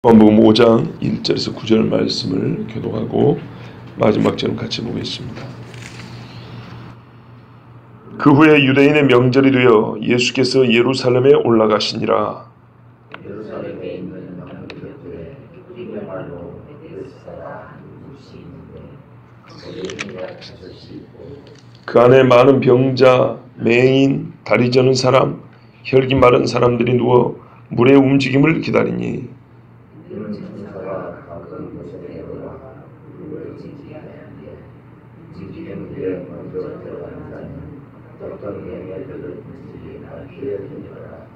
요한복음 5장 1절에서 9절 말씀을 교독하고 마지막 절은 같이 보겠습니다. 그 후에 유대인의 명절이 되어 예수께서 예루살렘에 올라가시니라. 예루살렘에 있는 명절에 히브리 말로 베데스다라 하는 곳이 있는데 그 안에 많은 병자, 맹인, 다리 저는 사람, 혈기 마른 사람들이 누워 물의 움직임을 기다리니 이런 천사가 가까운 곳에 내려와 물을 지지하는데 움직이는 물에 먼저 들어가는 자는 어떤 명예들을 굳이 밝히려 되니라.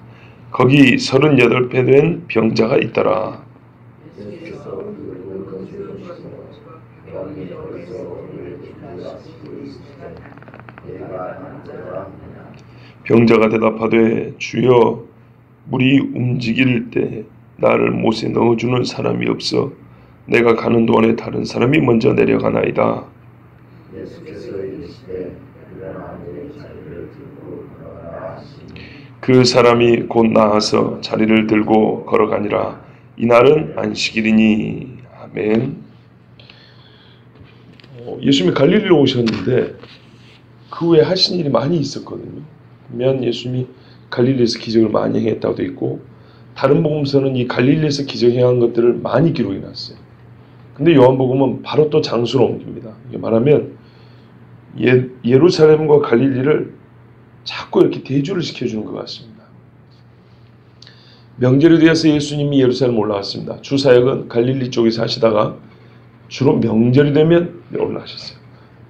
거기 38배 된 병자가 있더라. 예수께서 그 건축을 보시고 병이 거기서 우리를 기다리시고 있으시되 내가 남자라 하느냐. 병자가 대답하되 주여 물이 움직일 때 나를 못에 넣어주는 사람이 없어 내가 가는 동안에 다른 사람이 먼저 내려가나이다. 예수께서 이르시되 일어나 내 자리를 들고 걸어가라 하시니 그 사람이 곧 나아서 자리를 들고 걸어가니라. 이날은 안식일이니. 아멘. 예수님이 갈릴리로 오셨는데 그 후에 하신 일이 많이 있었거든요. 보면 예수님이 갈릴리에서 기적을 많이 행했다고 되어 있고 다른 복음서는 이 갈릴리에서 기적 행한 것들을 많이 기록해 놨어요. 근데 요한복음은 바로 또 장소로 옮깁니다. 이게 말하면 예루살렘과 갈릴리를 자꾸 이렇게 대조를 시켜주는 것 같습니다. 명절이 되어서 예수님이 예루살렘 올라왔습니다. 주 사역은 갈릴리 쪽에서 하시다가 주로 명절이 되면 올라가셨어요.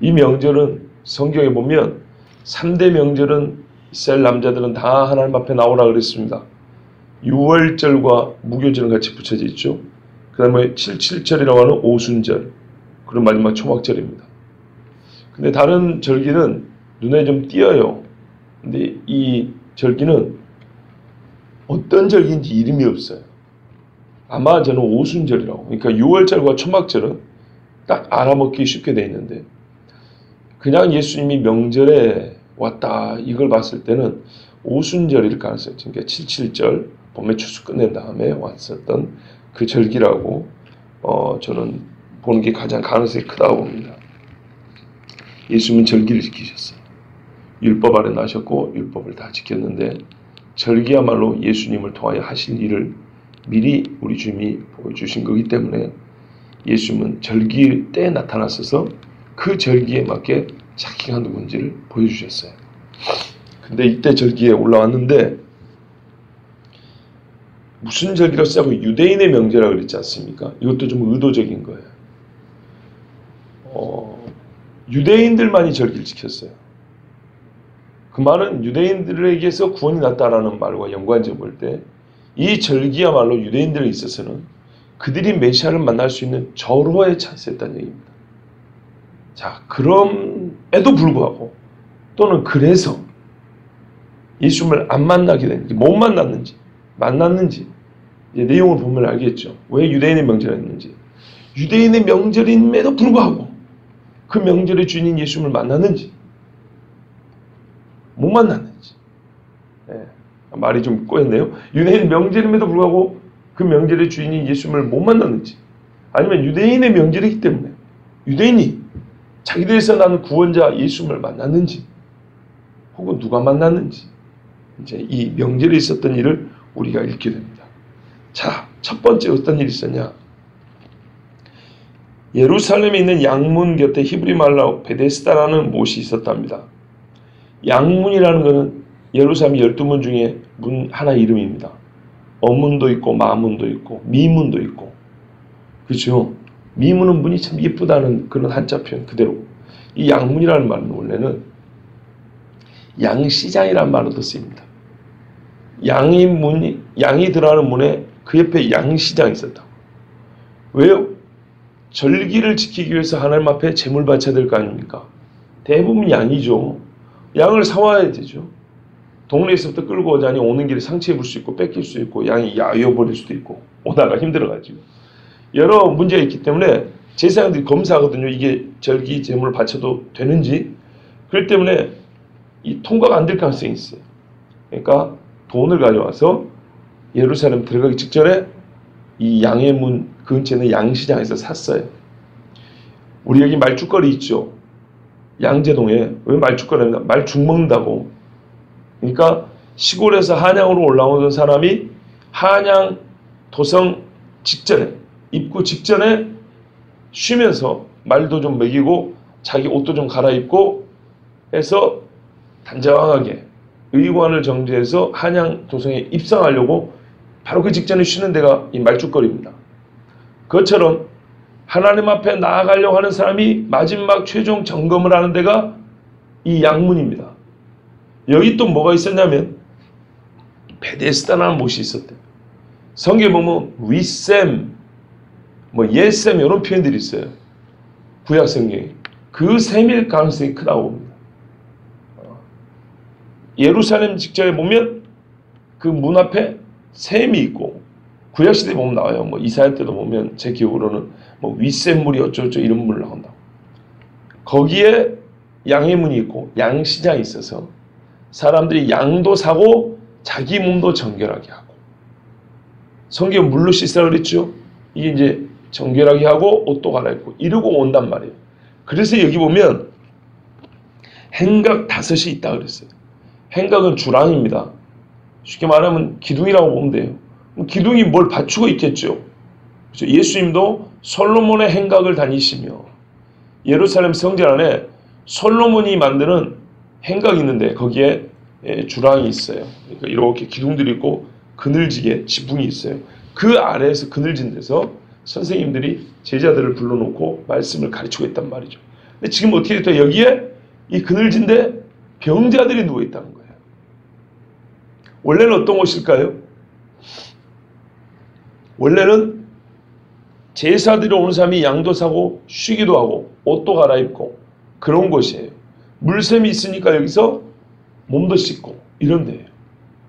이 명절은 성경에 보면 3대 명절은 이스라엘 남자들은 다 하나님 앞에 나오라 그랬습니다. 유월절과 무교절은 같이 붙여져 있죠. 그 다음에 77절이라고 하는 오순절, 그리고 마지막 초막절입니다. 근데 다른 절기는 눈에 좀 띄어요. 근데 이 절기는 어떤 절기인지 이름이 없어요. 아마 저는 오순절이라고. 그러니까 유월절과 초막절은 딱 알아먹기 쉽게 돼 있는데 그냥 예수님이 명절에 왔다 이걸 봤을 때는 오순절일 가능성이 있죠. 그러니까 77절 봄에 추수 끝낸 다음에 왔었던 그 절기라고 저는 보는 게 가장 가능성이 크다고 봅니다. 예수님은 절기를 지키셨어요. 율법 아래 나셨고 율법을 다 지켰는데 절기야말로 예수님을 통하여 하실 일을 미리 우리 주님이 보여주신 거기 때문에 예수님은 절기 때에 나타나셔서 그 절기에 맞게 자기가 누군지를 보여주셨어요. 근데 이때 절기에 올라왔는데 무슨 절기라고 쓰자고 유대인의 명절이라고 그랬지 않습니까? 이것도 좀 의도적인 거예요. 유대인들만이 절기를 지켰어요. 그 말은 유대인들에게서 구원이 났다라는 말과 연관지어 볼 때 이 절기야말로 유대인들에 있어서는 그들이 메시아를 만날 수 있는 절호의 찬스였다는 얘기입니다. 자, 그럼에도 불구하고 또는 그래서 예수님을 안 만나게 됐는지 못 만났는지 만났는지 이제 내용을 보면 알겠죠. 왜 유대인의 명절이었는지. 유대인의 명절임에도 불구하고 그 명절의 주인인 예수님을 만났는지 못 만났는지. 말이 좀 꼬였네요. 유대인 명절임에도 불구하고 그 명절의 주인인 예수님을 못 만났는지 아니면 유대인의 명절이기 때문에 유대인이 자기들에서 난 구원자 예수님을 만났는지 혹은 누가 만났는지 이제 이 명절에 있었던 일을 우리가 읽게 됩니다. 자, 첫 번째 어떤 일이 있었냐? 예루살렘에 있는 양문 곁에 히브리 말로 베데스다라는 못이 있었답니다. 양문이라는 것은 예루살렘 12문 중에 문 하나 이름입니다. 어문도 있고 마문도 있고 미문도 있고 그렇죠? 미문은 문이 참 예쁘다는 그런 한자 표현 그대로. 이 양문이라는 말은 원래는 양시장이라는 말로도 쓰입니다. 양이 들어가는 문에 그 옆에 양시장이 있었다. 왜요? 절기를 지키기 위해서 하나님 앞에 제물 바쳐야 될 거 아닙니까? 대부분 양이죠. 양을 사와야 되죠. 동네에서부터 끌고 오자니 오는 길에 상처 입을 수 있고 뺏길 수 있고 양이 야위어버릴 수도 있고 오다가 힘들어가지고 여러 문제가 있기 때문에 제사장들이 검사하거든요. 이게 절기 제물을 바쳐도 되는지. 그렇기 때문에 이 통과가 안 될 가능성이 있어요. 그러니까 돈을 가져와서 예루살렘 들어가기 직전에 이 양의 문 근처에 있는 양시장에서 샀어요. 우리 여기 말죽거리 있죠. 양재동에. 왜 말죽거리입니다? 말 죽 먹는다고. 그러니까 시골에서 한양으로 올라오던 사람이 한양 도성 직전에, 입구 직전에 쉬면서 말도 좀 먹이고 자기 옷도 좀 갈아입고 해서 단정하게 의관을 정지해서 한양 도성에 입성하려고 바로 그 직전에 쉬는 데가 이 말죽거리입니다. 그것처럼 하나님 앞에 나아가려고 하는 사람이 마지막 최종 점검을 하는 데가 이 양문입니다. 여기 또 뭐가 있었냐면 베데스다라는 못이 있었대요. 성경에 보면 위셈, 뭐 예셈 이런 표현들이 있어요. 구약 성경에. 그 셈일 가능성이 크다고 봅니다. 예루살렘 직전에 보면 그 문 앞에 셈이 있고, 구약시대에 보면 나와요. 뭐 이사야 때도 보면 제 기억으로는 뭐 윗셈물이 어쩌고저쩌고 이런 물 나온다고. 거기에 양의 문이 있고 양시장이 있어서 사람들이 양도 사고 자기 몸도 정결하게 하고, 성경 물로 씻으라 그랬죠. 이게 이제 정결하게 하고 옷도 갈아입고 이러고 온단 말이에요. 그래서 여기 보면 행각 5이 있다 그랬어요. 행각은 주랑입니다. 쉽게 말하면 기둥이라고 보면 돼요. 기둥이 뭘 받치고 있겠죠. 그렇죠? 예수님도 솔로몬의 행각을 다니시며 예루살렘 성전 안에 솔로몬이 만드는 행각이 있는데 거기에 주랑이 있어요. 그러니까 이렇게 기둥들이 있고 그늘지게 지붕이 있어요. 그 아래에서 그늘진 데서 선생님들이 제자들을 불러놓고 말씀을 가르치고 있단 말이죠. 근데 지금 어떻게 됐다? 여기에 이 그늘진 데 병자들이 누워있다는 거예요. 원래는 어떤 곳일까요? 원래는 제사드리러 오는 사람이 양도 사고 쉬기도 하고 옷도 갈아입고 그런 곳이에요. 물샘이 있으니까 여기서 몸도 씻고 이런 데예요.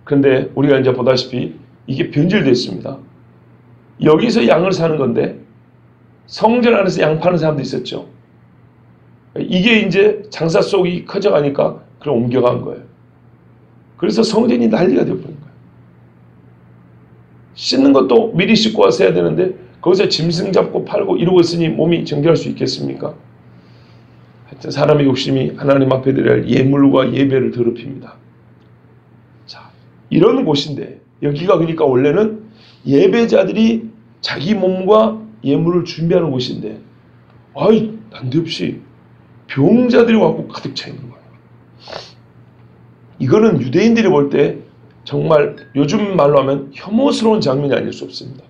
그런데 우리가 이제 보다시피 이게 변질됐습니다. 여기서 양을 사는 건데 성전 안에서 양 파는 사람도 있었죠. 이게 이제 장사 속이 커져가니까 그걸 옮겨간 거예요. 그래서 성전이 난리가 되어버린 거예요. 씻는 것도 미리 씻고 와서 해야 되는데 거기서 짐승 잡고 팔고 이러고 있으니 몸이 정결할 수 있겠습니까? 하여튼 사람의 욕심이 하나님 앞에 드려야 할 예물과 예배를 더럽힙니다. 자, 이런 곳인데 여기가 그러니까 원래는 예배자들이 자기 몸과 예물을 준비하는 곳인데 아이 난데없이 병자들이 와서 가득 차 있는 거예요. 이거는 유대인들이 볼 때 정말 요즘 말로 하면 혐오스러운 장면이 아닐 수 없습니다.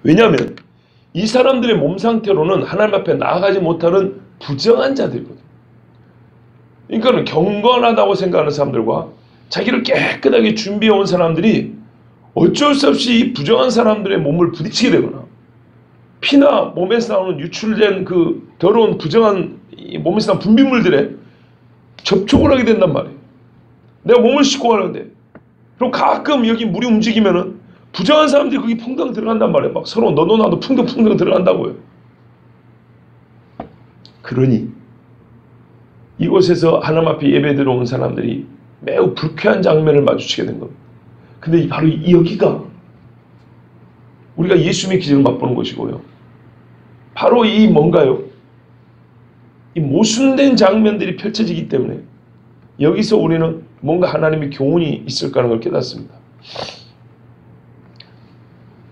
왜냐하면 이 사람들의 몸 상태로는 하나님 앞에 나아가지 못하는 부정한 자들이거든요. 그러니까 경건하다고 생각하는 사람들과 자기를 깨끗하게 준비해 온 사람들이 어쩔 수 없이 이 부정한 사람들의 몸을 부딪히게 되거나 피나 몸에서 나오는 유출된 그 더러운 부정한 몸에서 나온 분비물들에 접촉을 하게 된단 말이에요. 내가 몸을 씻고 가는데 그럼 가끔 여기 물이 움직이면은 부정한 사람들이 거기 풍덩 들어간단 말이에요. 막 서로 너도 나도 풍덩 들어간다고요. 그러니 이곳에서 하나님 앞에 예배 들어온 사람들이 매우 불쾌한 장면을 마주치게 된 겁니다. 근데 바로 여기가 우리가 예수님의 기적을 맛보는 것이고요. 바로 이 뭔가요? 이 모순된 장면들이 펼쳐지기 때문에 여기서 우리는 뭔가 하나님의 교훈이 있을 거라는 걸 깨닫습니다.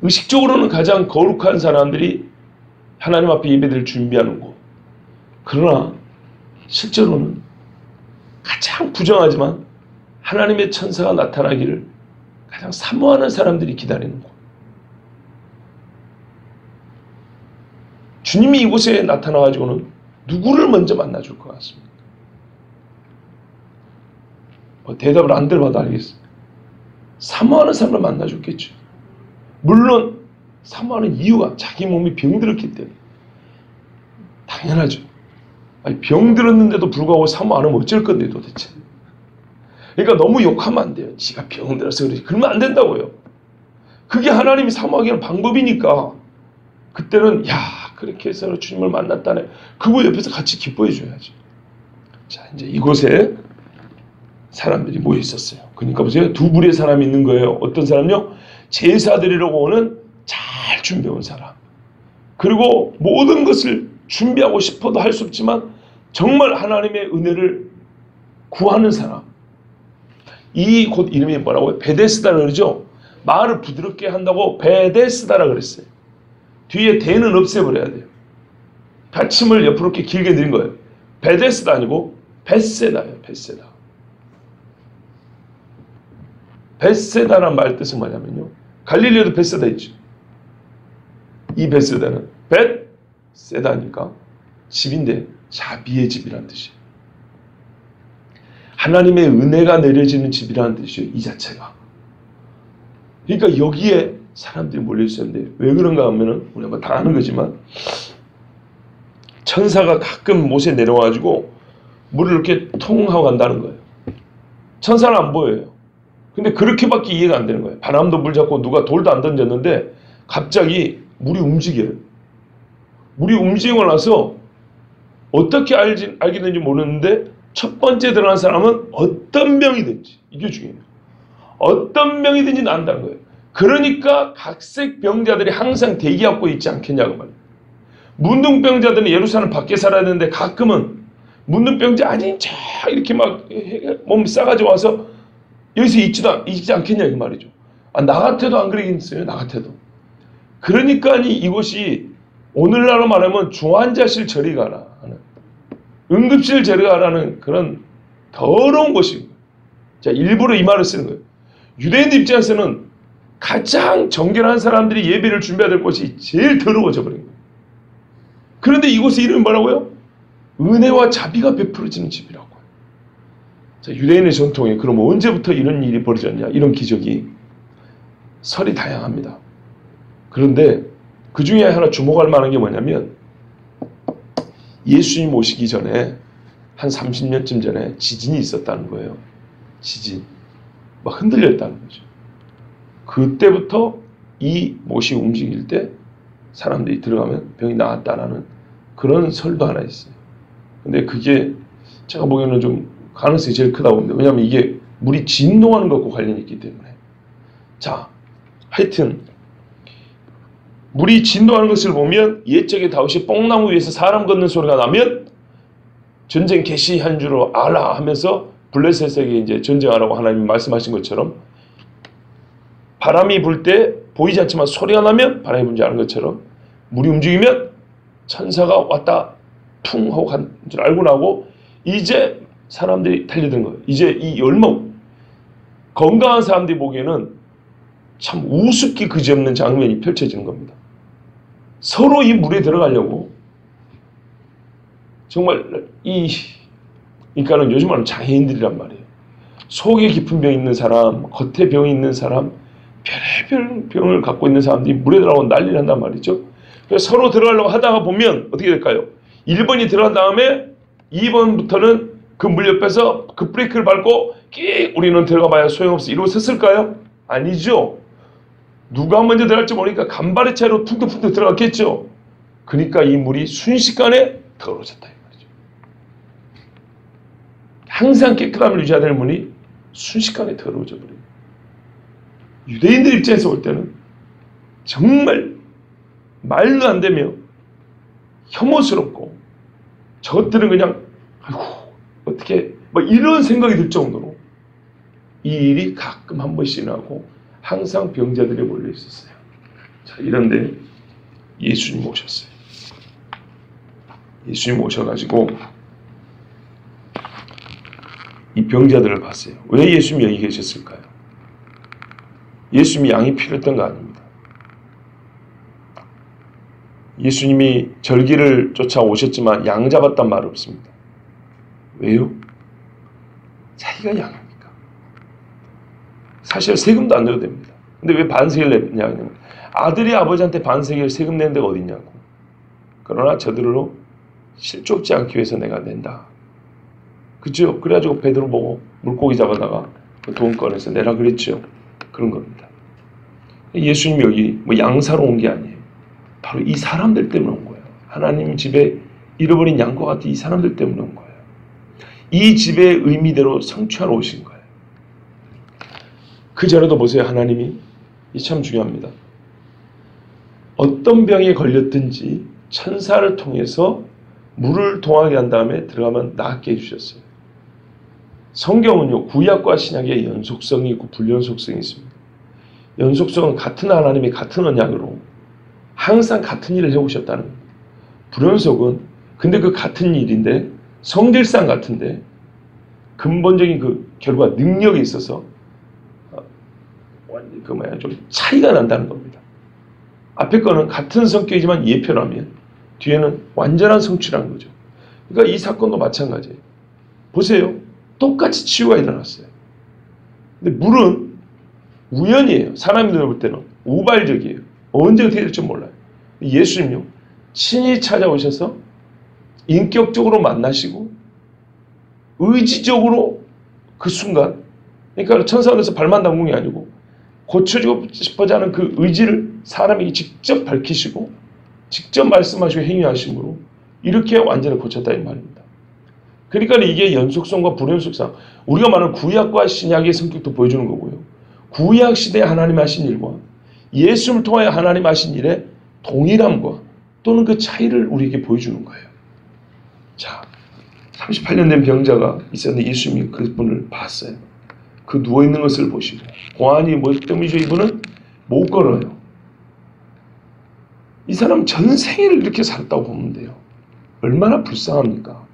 의식적으로는 가장 거룩한 사람들이 하나님 앞에 예배를 준비하는 곳. 그러나 실제로는 가장 부정하지만 하나님의 천사가 나타나기를 가장 사모하는 사람들이 기다리는 곳. 주님이 이곳에 나타나가지고는 누구를 먼저 만나줄 것 같습니다. 대답을 안 들어봐도 알겠어요. 사모하는 사람을 만나줬겠죠. 물론 사모하는 이유가 자기 몸이 병들었기 때문에 당연하죠. 아니, 병들었는데도 불구하고 사모 안 하면 어쩔 건데 도대체. 그러니까 너무 욕하면 안 돼요. 지가 병들어서 그러지. 그러면 안 된다고요. 그게 하나님이 사모하기 하는 방법이니까 그때는 야 그렇게 해서 주님을 만났다네. 그거 옆에서 같이 기뻐해 줘야지. 자 이제 이곳에 사람들이 모여 있었어요. 그러니까 보세요. 두 부류의 사람이 있는 거예요. 어떤 사람요? 제사드리려고 오는 잘 준비해온 사람. 그리고 모든 것을 준비하고 싶어도 할 수 없지만 정말 하나님의 은혜를 구하는 사람. 이 곳 이름이 뭐라고요? 베데스다라 그러죠? 말을 부드럽게 한다고 베데스다라 그랬어요. 뒤에 대는 없애버려야 돼요. 받침을 옆으로 이렇게 길게 드린 거예요. 베데스다 아니고 벳세다예요. 벳세다. 벳세다라는 말 뜻은 뭐냐면요. 갈릴리에도 벳세다 있죠. 이 벳세다는 벳세다니까 집인데 자비의 집이라는 뜻이에요. 하나님의 은혜가 내려지는 집이라는 뜻이에요. 이 자체가. 그러니까 여기에 사람들이 몰려있었는데 왜 그런가 하면은 우리가 다 아는 거지만 천사가 가끔 못에 내려와가지고 물을 이렇게 통하고 간다는 거예요. 천사는 안 보여요. 근데 그렇게밖에 이해가 안 되는 거예요. 바람도 불 잡고 누가 돌도 안 던졌는데 갑자기 물이 움직여요. 물이 움직이고 나서 어떻게 알게 되는지 모르는데 첫 번째 들어간 사람은 어떤 병이든지, 이게 중요해요. 어떤 병이든지 난다는 거예요. 그러니까 각색 병자들이 항상 대기하고 있지 않겠냐고 말이에요. 문둥병자들은 예루살렘 밖에 살아야 되는데 가끔은 문둥병자 아닌 척 이렇게 막 몸 싸가지고 와서 여기서 있지 않겠냐 그 말이죠. 아, 나 같아도 안 그러겠어요. 나 같아도. 그러니까 이곳이 오늘날로 말하면 중환자실 저리 가라 하는, 응급실 저리 가라는 그런 더러운 곳입니다. 자, 일부러 이 말을 쓰는 거예요. 유대인들 입장에서는 가장 정결한 사람들이 예배를 준비해야 될 곳이 제일 더러워져 버린 거예요. 그런데 이곳의 이름이 뭐라고요? 은혜와 자비가 베풀어지는 집이라고. 자, 유대인의 전통에 그럼 언제부터 이런 일이 벌어졌냐? 이런 기적이 설이 다양합니다. 그런데 그 중에 하나 주목할 만한 게 뭐냐면 예수님 오시기 전에 한 30년쯤 전에 지진이 있었다는 거예요. 지진. 막 흔들렸다는 거죠. 그때부터 이 못이 움직일 때 사람들이 들어가면 병이 나았다라는 그런 설도 하나 있어요. 근데 그게 제가 보기에는 좀 가능성이 제일 크다고 봅니다. 왜냐하면 이게 물이 진동하는 것과 관련이 있기 때문에. 자, 하여튼 물이 진동하는 것을 보면 옛적의 다윗이 뽕나무 위에서 사람 걷는 소리가 나면 전쟁 개시한 줄로 알아 하면서 블레셋에게 이제 전쟁하라고 하나님이 말씀하신 것처럼 바람이 불 때 보이지 않지만 소리가 나면 바람이 분지 않은 것처럼 물이 움직이면 천사가 왔다 퉁 하고 간 줄 알고 나고 이제 사람들이 달려든 거예요. 이제 이 열목 건강한 사람들이 보기에는 참 우습게 그지없는 장면이 펼쳐지는 겁니다. 서로 이 물에 들어가려고 정말 그러니까는 요즘 말하는 장애인들이란 말이에요. 속에 깊은 병이 있는 사람, 겉에 병이 있는 사람, 별의별 병을 갖고 있는 사람들이 물에 들어가고 난리를 한단 말이죠. 그래서 서로 들어가려고 하다가 보면 어떻게 될까요? 1번이 들어간 다음에 2번부터는 그 물 옆에서 그 브레이크를 밟고 우리는 들어가 봐야 소용없어 이러고 섰을까요? 아니죠. 누가 먼저 들어갈지 모르니까 간발의 차이로 퉁퉁퉁 들어갔겠죠. 그러니까 이 물이 순식간에 더러워졌다 이 말이죠. 항상 깨끗함을 유지해야 될 물이 순식간에 더러워져 버려요. 유대인들 입장에서 볼 때는 정말 말도 안 되며 혐오스럽고 저것들은 그냥 아이고 어떻게 뭐 이런 생각이 들 정도로 이 일이 가끔 한 번씩 나고 항상 병자들이 몰려 있었어요. 자, 이런데 예수님 오셨어요. 예수님 오셔가지고 이 병자들을 봤어요. 왜 예수님이 여기 계셨을까요? 예수님이 양이 필요했던 거 아닙니다. 예수님이 절기를 쫓아 오셨지만 양 잡았단 말 없습니다. 왜요? 자기가 양이니까. 사실 세금도 안 내도 됩니다. 근데 왜 반세기를 내냐면 아들이 아버지한테 반세기를 세금 내는 데가 어딨냐고. 그러나 저들로 실족지 않기 위해서 내가 낸다. 그죠? 그래가지고 베드로 보고 물고기 잡아다가 돈 꺼내서 내라 그랬죠. 그런 겁니다. 예수님이 여기 뭐 양사로 온 게 아니에요. 바로 이 사람들 때문에 온 거예요. 하나님 집에 잃어버린 양과 같은 이 사람들 때문에 온 거예요. 이 집의 의미대로 성취하러 오신 거예요. 그 전에도 보세요. 하나님이 이 참 중요합니다. 어떤 병에 걸렸든지 천사를 통해서 물을 동하게 한 다음에 들어가면 낫게 해주셨어요. 성경은요, 구약과 신약의 연속성이 있고 불연속성이 있습니다. 연속성은 같은 하나님이 같은 언약으로 항상 같은 일을 해오셨다는 겁니다. 불연속은 근데 그 같은 일인데 성질상 같은데 근본적인 그 결과 능력에 있어서 좀 차이가 난다는 겁니다. 앞에 거는 같은 성격이지만 예표라면 뒤에는 완전한 성취라는 거죠. 그러니까 이 사건도 마찬가지예요. 보세요. 똑같이 치유가 일어났어요. 근데 물은 우연이에요. 사람이 볼 때는 우발적이에요. 언제 어떻게 될지 몰라요. 예수님요, 친히 찾아오셔서 인격적으로 만나시고 의지적으로 그 순간, 그러니까 천사로서 발만 담근 게 아니고 고쳐주고 싶어져 하는 그 의지를 사람에게 직접 밝히시고 직접 말씀하시고 행위하심으로 이렇게 완전히 고쳤다 이 말입니다. 그러니까 이게 연속성과 불연속성, 우리가 말하는 구약과 신약의 성격도 보여주는 거고요. 구약 시대에 하나님 하신 일과 예수를 통하여 하나님 하신 일의 동일함과 또는 그 차이를 우리에게 보여주는 거예요. 자, 38년 된 병자가 있었는데 예수님이 그분을 봤어요. 그 누워있는 것을 보시고 고안이 뭐 때문이죠? 이분은 못 걸어요. 이 사람 전생을 이렇게 살았다고 보면 돼요. 얼마나 불쌍합니까?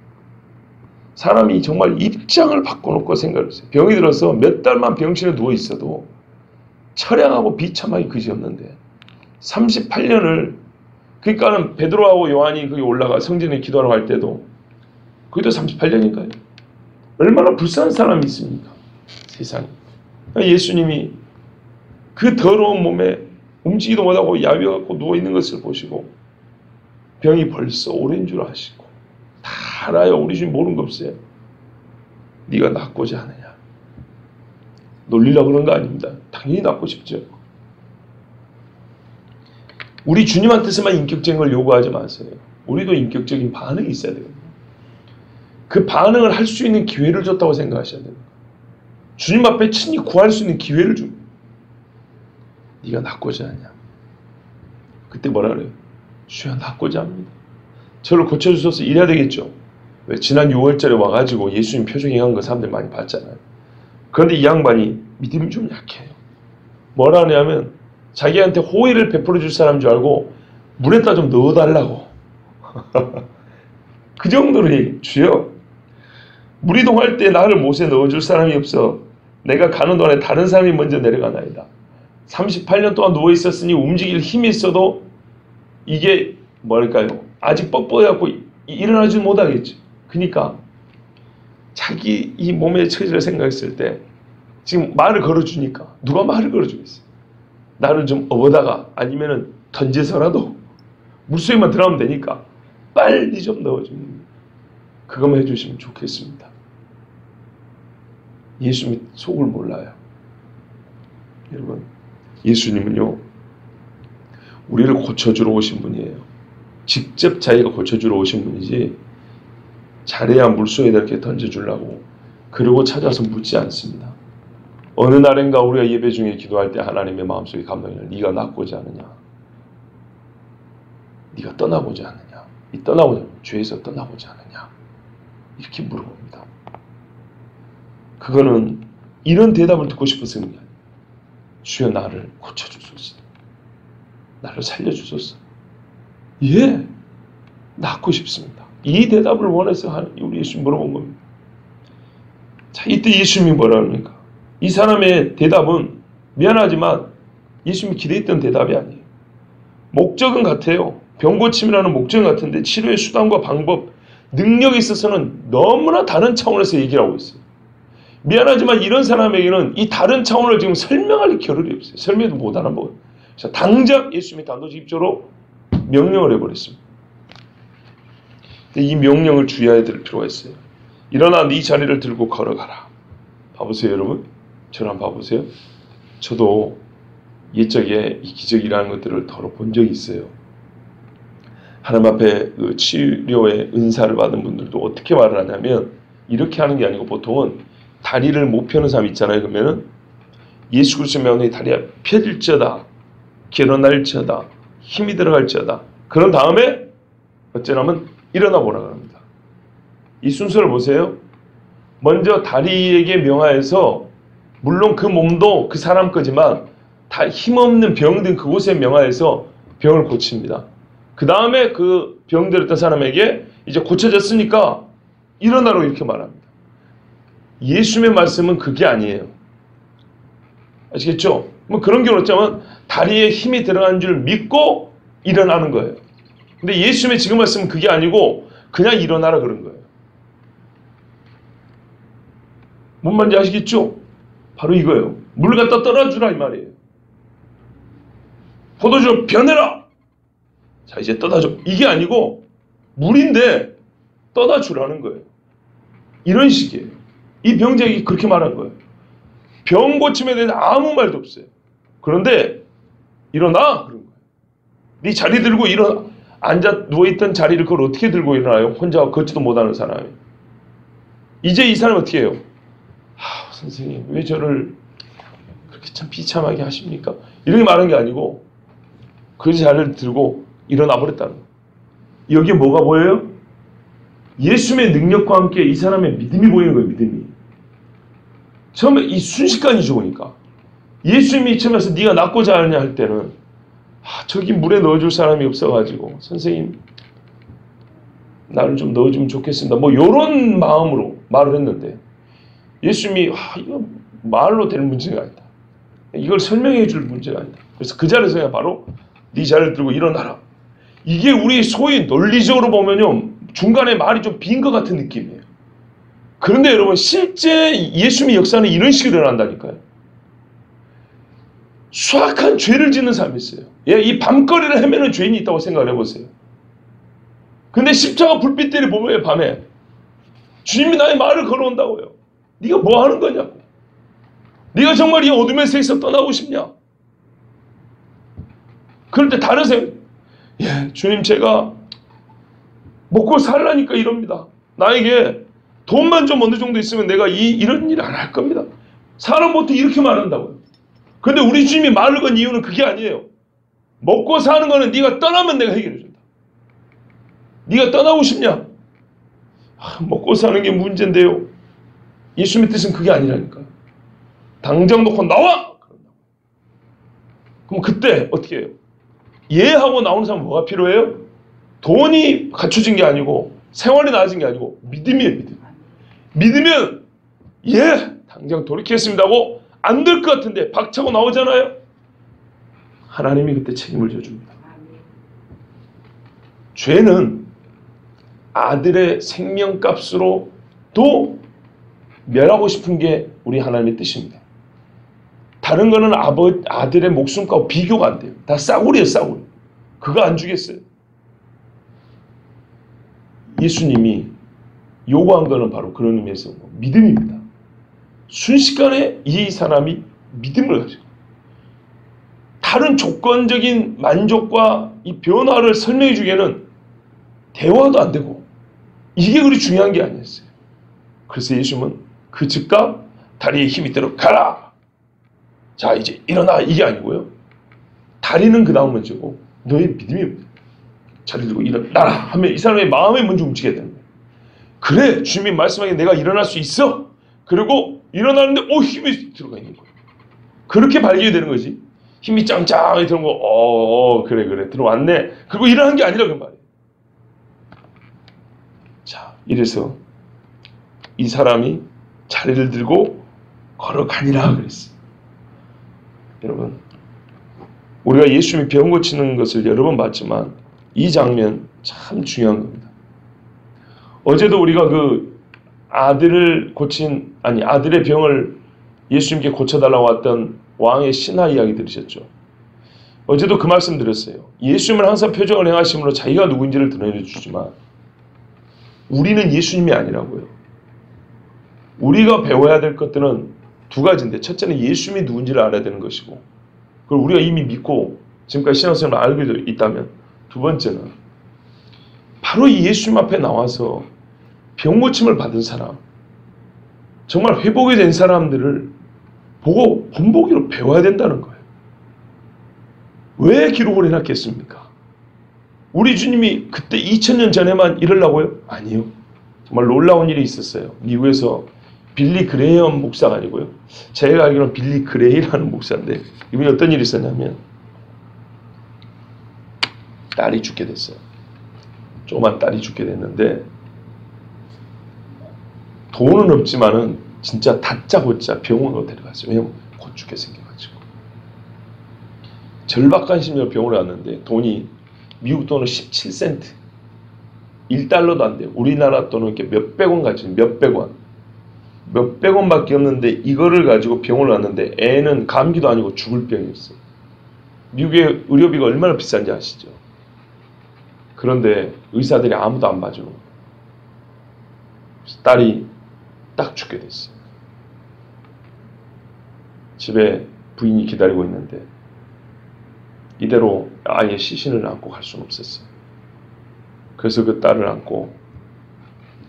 사람이 정말 입장을 바꿔놓고 생각을 했어요. 병이 들어서 몇 달만 병실에 누워있어도 처량하고 비참하기 그지없는데 38년을, 그러니까는 베드로하고 요한이 거기 올라가 성전에 기도하러 갈 때도 그게도 38년인가요? 얼마나 불쌍한 사람이 있습니까? 세상에. 예수님이 그 더러운 몸에 움직이도 못하고 야위어갖고 누워있는 것을 보시고 병이 벌써 오랜 줄 아시고 다 알아요. 우리 주님 모르는 거 없어요. 네가 낫고자 하느냐. 놀리려고 그런 거 아닙니다. 당연히 낫고 싶죠. 우리 주님한테서만 인격적인 걸 요구하지 마세요. 우리도 인격적인 반응이 있어야 됩니다. 그 반응을 할 수 있는 기회를 줬다고 생각하셔야 됩니다. 주님 앞에 친히 구할 수 있는 기회를 줍니다. 네가 낫고자 하냐. 그때 뭐라 그래요? 주여 낫고자 합니다. 저를 고쳐주셔서 이래야 되겠죠. 왜? 지난 6월절에 와가지고 예수님 표적 행한 거 사람들 많이 봤잖아요. 그런데 이 양반이 믿음이 좀 약해요. 뭐라 하냐면 자기한테 호의를 베풀어 줄 사람인 줄 알고 물에다 좀 넣어달라고. 그 정도로 얘기해요. 주여 물이 동할 때 나를 못에 넣어줄 사람이 없어. 내가 가는 동안에 다른 사람이 먼저 내려가나이다. 38년 동안 누워있었으니 움직일 힘이 있어도 이게 뭐랄까요? 아직 뻑뻑해갖고 일어나지 못하겠죠. 그러니까 자기 이 몸의 처지를 생각했을 때 지금 말을 걸어주니까 누가 말을 걸어주겠어요? 나를 좀 업어다가 아니면은 던져서라도 물속에만 들어가면 되니까 빨리 좀 넣어주는 거예요. 그것만 해주시면 좋겠습니다. 예수님이 속을 몰라요. 여러분, 예수님은요, 우리를 고쳐주러 오신 분이에요. 직접 자기가 고쳐주러 오신 분이지 잘해야 물속에다 이렇게 던져주려고 그러고 찾아서 묻지 않습니다. 어느 날인가 우리가 예배 중에 기도할 때 하나님의 마음속에 감동이 네가 낫고자 하느냐, 네가 떠나고자 하느냐, 이 떠나고자 하느냐, 죄에서 떠나고자 하느냐 이렇게 물어봅니다. 그거는 이런 대답을 듣고 싶어서 그런 게 아니에요. 주여 나를 고쳐주소서, 나를 살려주소서. 예, 낫고 싶습니다. 이 대답을 원해서 우리 예수님 물어본 겁니다. 자, 이때 예수님이 뭐라 합니까? 이 사람의 대답은 미안하지만 예수님이 기대했던 대답이 아니에요. 목적은 같아요. 병 고침이라는 목적은 같은데 치료의 수단과 방법, 능력에 있어서는 너무나 다른 차원에서 얘기를 하고 있어요. 미안하지만 이런 사람에게는 이 다른 차원을 지금 설명할 겨를이 없어요. 설명도 못하는 거예요. 그래서 당장 예수님이 단도직입적으로 명령을 해버렸습니다. 이 명령을 주의해야 될 필요가 있어요. 일어나 네 자리를 들고 걸어가라. 봐보세요, 여러분. 저를 한번 봐보세요. 저도 옛적에 이 기적이라는 것들을 더러 본 적이 있어요. 하나님 앞에 그 치료의 은사를 받은 분들도 어떻게 말을 하냐면 이렇게 하는 게 아니고 보통은 다리를 못 펴는 사람 있잖아요. 그러면은 예수 그리스도의 명령이 다리가 펴질지어다, 일어날지어다, 힘이 들어갈지어다. 그런 다음에 어쩌냐면 일어나 보라고 합니다. 이 순서를 보세요. 먼저 다리에게 명하여서, 물론 그 몸도 그 사람 거지만 다 힘없는 병든 그곳에 명하여서 병을 고칩니다. 그 다음에 그 병들었던 사람에게 이제 고쳐졌으니까 일어나라고 이렇게 말합니다. 예수님의 말씀은 그게 아니에요. 아시겠죠? 뭐 그런 경우 어쩌면 다리에 힘이 들어간 줄 믿고 일어나는 거예요. 근데 예수님의 지금 말씀은 그게 아니고 그냥 일어나라 그런 거예요. 뭔 말인지 아시겠죠? 바로 이거예요. 물 갖다 떠다주라 이 말이에요. 포도주를 변해라. 자, 이제 떠다줘. 이게 아니고 물인데 떠다주라는 거예요. 이런 식이에요. 이 병자에게 그렇게 말한 거예요. 병 고침에 대해서 아무 말도 없어요. 그런데 일어나 그런 거예요. 네 자리 들고 일어나. 앉아 누워있던 자리를 그걸 어떻게 들고 일어나요? 혼자 걷지도 못하는 사람이. 이제 이 사람은 어떻게 해요? 선생님 왜 저를 그렇게 참 비참하게 하십니까? 이렇게 말한 게 아니고 그 자리를 들고 일어나 버렸다는 거예요. 여기에 뭐가 보여요? 예수님의 능력과 함께 이 사람의 믿음이 보이는 거예요. 믿음이. 처음에 이 순식간이 좋으니까 예수님이 처음에서 네가 낫고자 하느냐 할 때는 저기 물에 넣어줄 사람이 없어가지고 선생님 나를 좀 넣어주면 좋겠습니다. 뭐 이런 마음으로 말을 했는데 예수님이 이거 말로 될 문제가 아니다. 이걸 설명해 줄 문제가 아니다. 그래서 그 자리에서 그냥 바로 네 자리를 들고 일어나라. 이게 우리 소위 논리적으로 보면요 중간에 말이 좀 빈 것 같은 느낌이에요. 그런데 여러분 실제 예수님의 역사는 이런 식으로 일어난다니까요. 수악한 죄를 짓는 사람이 있어요. 이 밤거리를 헤매는 죄인이 있다고 생각을 해보세요. 근데 십자가 불빛들이 보면 밤에 주님이 나의 말을 걸어온다고요. 네가 뭐 하는 거냐고. 네가 정말 이 어둠의 세계에서 떠나고 싶냐. 그럴 때 다른 사람이 주님 제가 먹고 살라니까 이럽니다. 나에게 돈만 좀 어느 정도 있으면 내가 이런 일 안 할 겁니다. 사람부터 이렇게 말한다고요. 그런데 우리 주님이 말을 건 이유는 그게 아니에요. 먹고 사는 거는 네가 떠나면 내가 해결해 준다. 네가 떠나고 싶냐? 먹고 사는 게 문제인데요. 예수님의 뜻은 그게 아니라니까요. 당장 놓고 나와! 그럼 그때 어떻게 해요? 하고 나오는 사람은 뭐가 필요해요? 돈이 갖춰진 게 아니고 생활이 나아진 게 아니고 믿음이에요. 믿음. 믿으면 당장 돌이키겠습니다 하고 안 될 것 같은데 박차고 나오잖아요. 하나님이 그때 책임을 져줍니다. 죄는 아들의 생명값으로 또 멸하고 싶은 게 우리 하나님의 뜻입니다. 다른 거는 아들의 목숨과 비교가 안 돼요. 다 싸구려예요, 싸구려. 그거 안 주겠어요. 예수님이 요구한 거는 바로 그런 의미에서 믿음입니다. 순식간에 이 사람이 믿음을 가지고 다른 조건적인 만족과 이 변화를 설명해 주기에는 대화도 안 되고 이게 그리 중요한 게 아니었어요. 그래서 예수님은 그 즉각 다리에 힘이 들어 가라. 자 이제 일어나 이게 아니고요. 다리는 그 다음 문제고 너의 믿음이 자리 들고 일어나라 하면 이 사람의 마음이 먼저 움직여야 되는 거예요. 그래 주님이 말씀하기에 내가 일어날 수 있어. 그리고 일어나는데 힘이 들어가 있는 거예요. 그렇게 발견이 되는 거지. 힘이 짱짱하게 들어온 거 그래 들어왔네. 그리고 일어나는 게 아니라 그 말이에요. 자 이래서 이 사람이 자리를 들고 걸어가니라 그랬어요. 여러분 우리가 예수님이 병 고치는 것을 여러 번 봤지만 이 장면 참 중요한 겁니다. 어제도 우리가 그 아들의 병을 예수님께 고쳐달라고 왔던 왕의 신하 이야기 들으셨죠? 어제도 그 말씀 드렸어요. 예수님은 항상 표적을 행하심으로 자기가 누구인지를 드러내 주지만 우리는 예수님이 아니라고요. 우리가 배워야 될 것들은 두 가지인데 첫째는 예수님이 누군지를 알아야 되는 것이고 그걸 우리가 이미 믿고 지금까지 신앙생활을 알고 있다면 두 번째는 바로 이 예수님 앞에 나와서 병 고침을 받은 사람 정말 회복이 된 사람들을 보고 본보기로 배워야 된다는 거예요. 왜 기록을 해놨겠습니까? 우리 주님이 그때 2000년 전에만 이러려고요? 아니요. 정말 놀라운 일이 있었어요. 미국에서 빌리 그레이엄 목사가 아니고요. 제가 알기로는 빌리 그레이라는 목사인데 이분이 어떤 일이 있었냐면 딸이 죽게 됐어요. 조그만 딸이 죽게 됐는데 돈은 없지만은 진짜 다짜고짜 병원으로 데려갔어요. 왜냐면 곧 죽게 생겨가지고. 절박한심으로 병원에 갔는데 돈이 미국 돈은 17센트 1달러도 안 돼요. 우리나라 돈은 이렇게 몇백 원 가지고 몇백 원밖에 없는데 이거를 가지고 병원을 왔는데 애는 감기도 아니고 죽을 병이었어요. 미국의 의료비가 얼마나 비싼지 아시죠? 그런데 의사들이 아무도 안 봐주는 거예요. 딸이 딱 죽게 됐어요. 집에 부인이 기다리고 있는데 이대로 아예 시신을 안고 갈 수는 없었어요. 그래서 그 딸을 안고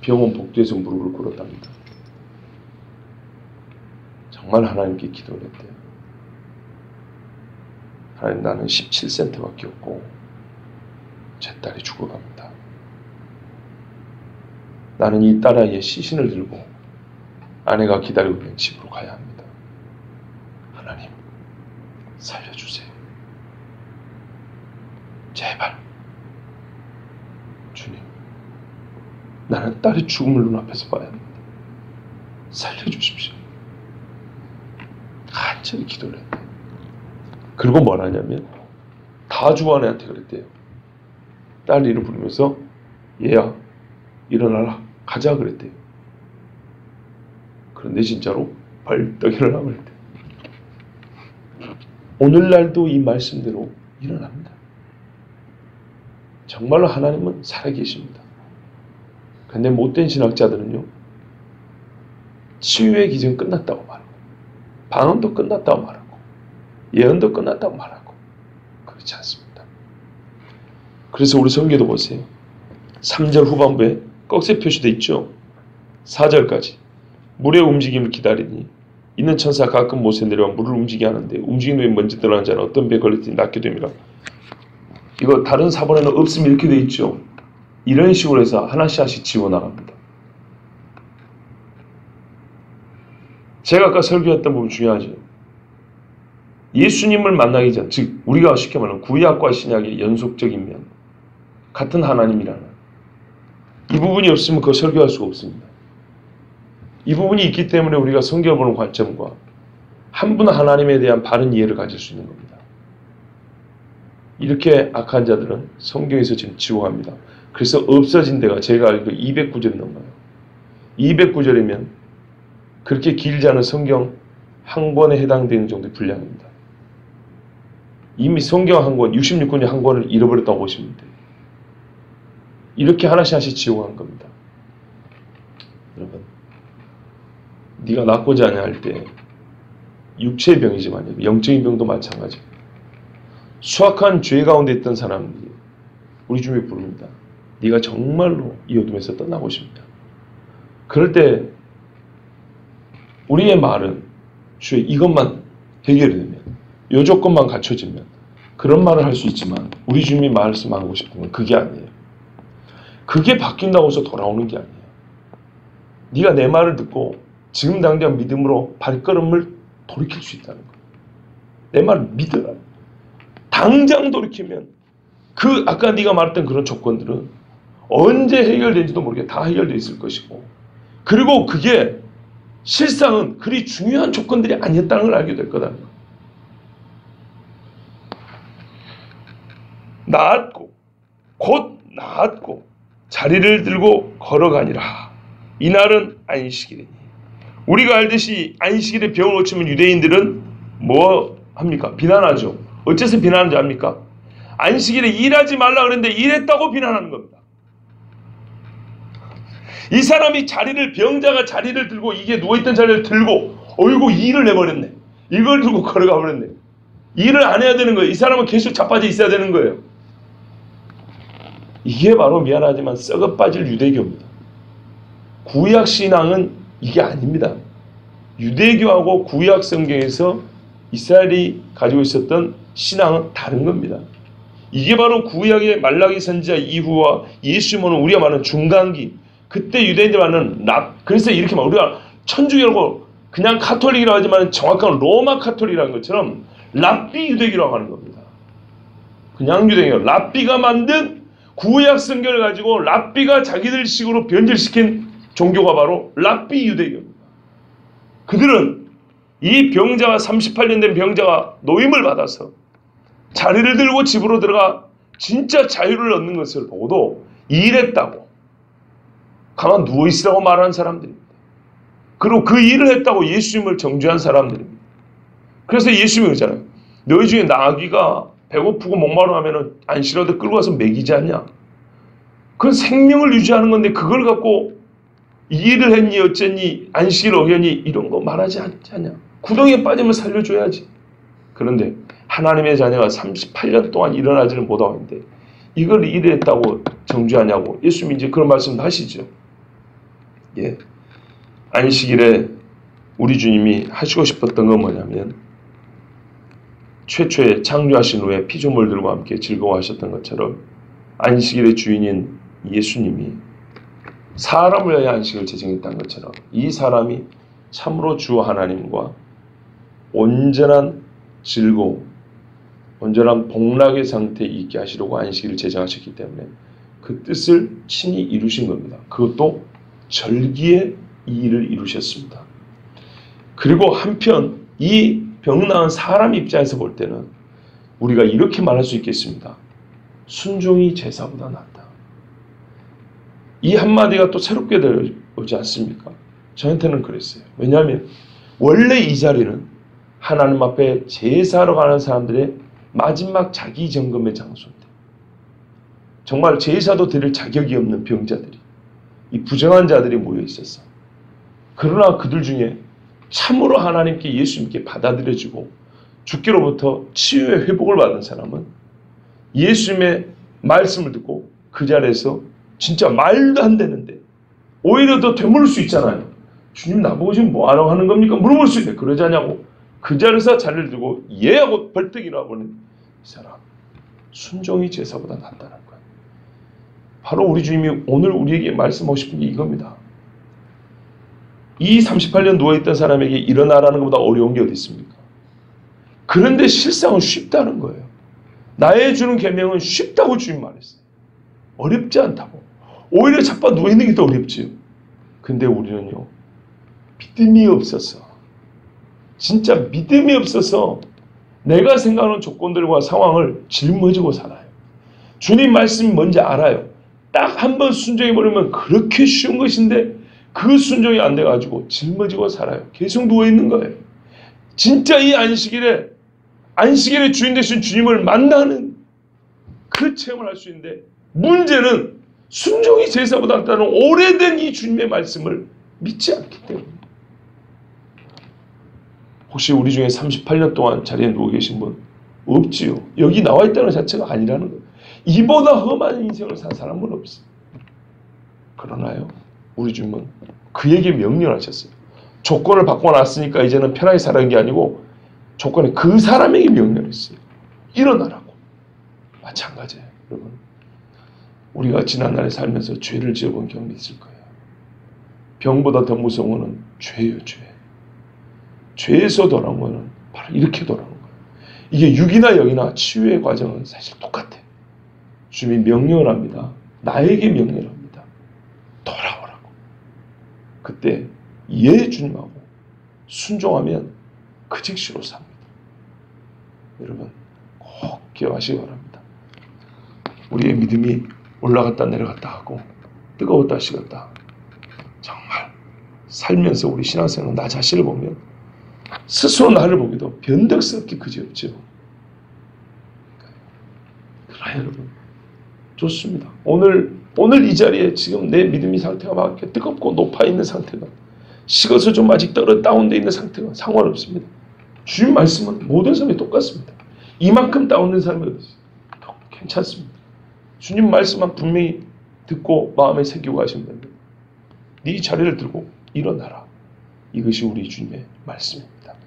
병원 복도에서 무릎을 꿇었답니다. 정말 하나님께 기도를 했대요. 하나님, 나는 17센트밖에 없고 제 딸이 죽어갑니다. 나는 이 딸아이의 시신을 들고 아내가 기다리고 있는 집으로 가야 합니다. 하나님, 살려주세요. 제발. 주님, 나는 딸의 죽음을 눈앞에서 봐야 합니다. 살려주십시오. 간절히 기도를 했대요. 그리고 뭘 하냐면 다주 아내한테 그랬대요. 딸 이름 부르면서 얘야 일어나라 가자 그랬대요. 그런데 진짜로 벌떡 일어나 버렸대요. 오늘날도 이 말씀대로 일어납니다. 정말로 하나님은 살아계십니다. 그런데 못된 신학자들은요, 치유의 기적은 끝났다고 말하고 방언도 끝났다고 말하고 예언도 끝났다고 말하고 그렇지 않습니다. 그래서 우리 성경도 보세요. 3절 후반부에 꺽쇠 표시되어 있죠. 4절까지 물의 움직임을 기다리니 있는 천사 가끔 못에 내려와 물을 움직이게 하는데 움직이는 후에 먼지 들어간 자는 어떤 배에 걸렸더니 낫게 됩니다. 이거 다른 사본에는 없으면 이렇게 되어 있죠. 이런 식으로 해서 하나씩 하나씩 지워나갑니다. 제가 아까 설교했던 부분 중요하죠. 예수님을 만나기 전, 즉 우리가 쉽게 말하면 구약과 신약의 연속적인 면, 같은 하나님이라는 이 부분이 없으면 그거 설교할 수가 없습니다. 이 부분이 있기 때문에 우리가 성경을 보는 관점과 한 분 하나님에 대한 바른 이해를 가질 수 있는 겁니다. 이렇게 악한 자들은 성경에서 지금 지워갑니다. 그래서 없어진 데가 제가 알기로 209절 넘어요. 209절이면 그렇게 길지 않은 성경 한 권에 해당되는 정도의 분량입니다. 이미 성경 한 권, 66권의 한 권을 잃어버렸다고 보시면 돼요. 이렇게 하나씩 하나씩 지워간 겁니다. 여러분, 네가 낫고자 하냐 할 때 육체의 병이지만 영적인 병도 마찬가지예요. 수악한 죄 가운데 있던 사람들이 우리 주님이 부릅니다. 네가 정말로 이 어둠에서 떠나고 싶다. 그럴 때 우리의 말은 주의 이것만 해결이 되면, 이 조건만 갖춰지면 그런 말을 할 수 있지만 우리 주님이 말씀하고 싶은 건 그게 아니에요. 그게 바뀐다고 해서 돌아오는 게 아니에요. 네가 내 말을 듣고 지금 당장 믿음으로 발걸음을 돌이킬 수 있다는 거예요. 내 말을 믿어라. 당장 돌이키면 그 아까 네가 말했던 그런 조건들은 언제 해결된지도 모르게 다 해결되어 있을 것이고, 그리고 그게 실상은 그리 중요한 조건들이 아니었다는 걸 알게 될 거다. 나았고 곧 나았고 자리를 들고 걸어가니라. 이날은 안식일이니. 우리가 알듯이 안식일에 병을 고치면 유대인들은 뭐 합니까? 비난하죠. 어째서 비난하는지 압니까? 안식일에 일하지 말라 그랬는데 일했다고 비난하는 겁니다. 이 사람이 병자가 자리를 들고, 이게 누워있던 자리를 들고 어이구 일을 해버렸네. 이걸 들고 걸어가 버렸네. 일을 안 해야 되는 거예요. 이 사람은 계속 자빠져 있어야 되는 거예요. 이게 바로 미안하지만 썩어 빠질 유대교입니다. 구약 신앙은 이게 아닙니다. 유대교하고 구약 성경에서 이스라엘이 가지고 있었던 신앙은 다른 겁니다. 이게 바로 구약의 말라기 선지자 이후와 예수님은 우리가 말하는 중간기, 그때 유대인들 말하는 그래서 이렇게 말, 우리가 천주교라고 그냥 카톨릭이라고 하지만 정확한 로마 카톨릭이라는 것처럼 랍비 유대교라고 하는 겁니다. 그냥 유대교, 랍비가 만든 구약 성경을 가지고 랍비가 자기들 식으로 변질시킨 종교가 바로 랍비 유대교입니다. 그들은 이 병자가 38년 된 병자가 노임을 받아서 자리를 들고 집으로 들어가 진짜 자유를 얻는 것을 보고도 일했다고 가만 누워있으라고 말하는 사람들입니다. 그리고 그 일을 했다고 예수님을 정죄한 사람들입니다. 그래서 예수님이 그러잖아요. 너희 중에 나귀가 배고프고 목마르하면 안시라도 끌고 가서 먹이지 않냐. 그건 생명을 유지하는 건데 그걸 갖고 이 일을 했니 어쨌니 안식일 어겼니 이런 거 말하지 않냐. 구덩이에 빠지면 살려줘야지. 그런데 하나님의 자녀가 38년 동안 일어나지를 못하고 있는데 이걸 일했다고 정죄하냐고 예수님이 이제 그런 말씀도 하시죠. 예. 안식일에 우리 주님이 하시고 싶었던 건 뭐냐면 최초에 창조하신 후에 피조물들과 함께 즐거워하셨던 것처럼 안식일의 주인인 예수님이 사람을 위하여 안식을 제정했다는 것처럼 이 사람이 참으로 주 하나님과 온전한 즐거움, 온전한 복락의 상태에 있게 하시려고 안식일을 제정하셨기 때문에 그 뜻을 친히 이루신 겁니다. 그것도 절기에 이 일을 이루셨습니다. 그리고 한편 이 병 나은 사람 입장에서 볼 때는 우리가 이렇게 말할 수 있겠습니다. 순종이 제사보다 낫다. 이 한마디가 또 새롭게 들어오지 않습니까? 저한테는 그랬어요. 왜냐하면 원래 이 자리는 하나님 앞에 제사하러 가는 사람들의 마지막 자기 점검의 장소인데 정말 제사도 드릴 자격이 없는 병자들이 이 부정한 자들이 모여 있었어. 그러나 그들 중에 참으로 하나님께 예수님께 받아들여지고 주께로부터 치유의 회복을 받은 사람은 예수님의 말씀을 듣고 그 자리에서 진짜 말도 안 되는데 오히려 더 되물을 수 있잖아요. 주님 나보고 지금 뭐하라고 하는 겁니까? 물어볼 수 있는데 그러지 않냐고 그 자리에서 자리를 들고 예 하고 벌떡 일어나보는 이 사람 순종이 제사보다 낫다는 거예요. 바로 우리 주님이 오늘 우리에게 말씀하고 싶은 게 이겁니다. 이 38년 누워있던 사람에게 일어나라는 것보다 어려운 게 어디 있습니까? 그런데 실상은 쉽다는 거예요. 나의 주는 계명은 쉽다고 주님 말했어요. 어렵지 않다고. 오히려 자빠 누워있는 게 더 어렵지요. 근데 우리는요. 믿음이 없어서 진짜 믿음이 없어서 내가 생각하는 조건들과 상황을 짊어지고 살아요. 주님 말씀이 뭔지 알아요. 딱 한 번 순종해버리면 그렇게 쉬운 것인데 그 순종이 안 돼가지고 짊어지고 살아요. 계속 누워있는 거예요. 진짜 이 안식일의 주인 되신 주님을 만나는 그 체험을 할 수 있는데 문제는 순종이 제사보다 낫다는 오래된 이 주님의 말씀을 믿지 않기 때문에 혹시 우리 중에 38년 동안 자리에 누워 계신 분 없지요. 여기 나와 있다는 자체가 아니라는 거예요. 이보다 험한 인생을 산 사람은 없어요. 그러나요. 우리 주님은 그에게 명령하셨어요. 조건을 바꿔놨으니까 이제는 편하게 살아가는 게 아니고 조건에 그 사람에게 명령했어요. 일어나라고. 마찬가지예요. 여러분. 우리가 지난날에 살면서 죄를 지어본 경험이 있을 거예요. 병보다 더 무서운 것은 죄예요. 죄. 죄에서 돌아온 것은 바로 이렇게 돌아온 거예요. 이게 육이나 영이나 치유의 과정은 사실 똑같아요. 주님이 명령을 합니다. 나에게 명령을 합니다. 돌아오라고. 그때 예 주님하고 순종하면 그 즉시로 삽니다. 여러분 꼭 기억하시기 바랍니다. 우리의 믿음이 올라갔다 내려갔다 하고 뜨거웠다 식었다. 정말 살면서 우리 신앙생활 나 자신을 보면 스스로 나를 보기도 변덕스럽게 그지없죠. 그러나 여러분 좋습니다. 오늘 이 자리에 지금 내 믿음의 상태가 막 이렇게 뜨겁고 높아 있는 상태가 식어서 좀 아직 다운되어 있는 상태가 상관없습니다. 주님 말씀은 모든 사람이 똑같습니다. 이만큼 다운된 사람이 어디 있어요? 괜찮습니다. 주님 말씀만 분명히 듣고 마음에 새기고 하시면 됩니다. 네 자리를 들고 일어나라. 이것이 우리 주님의 말씀입니다.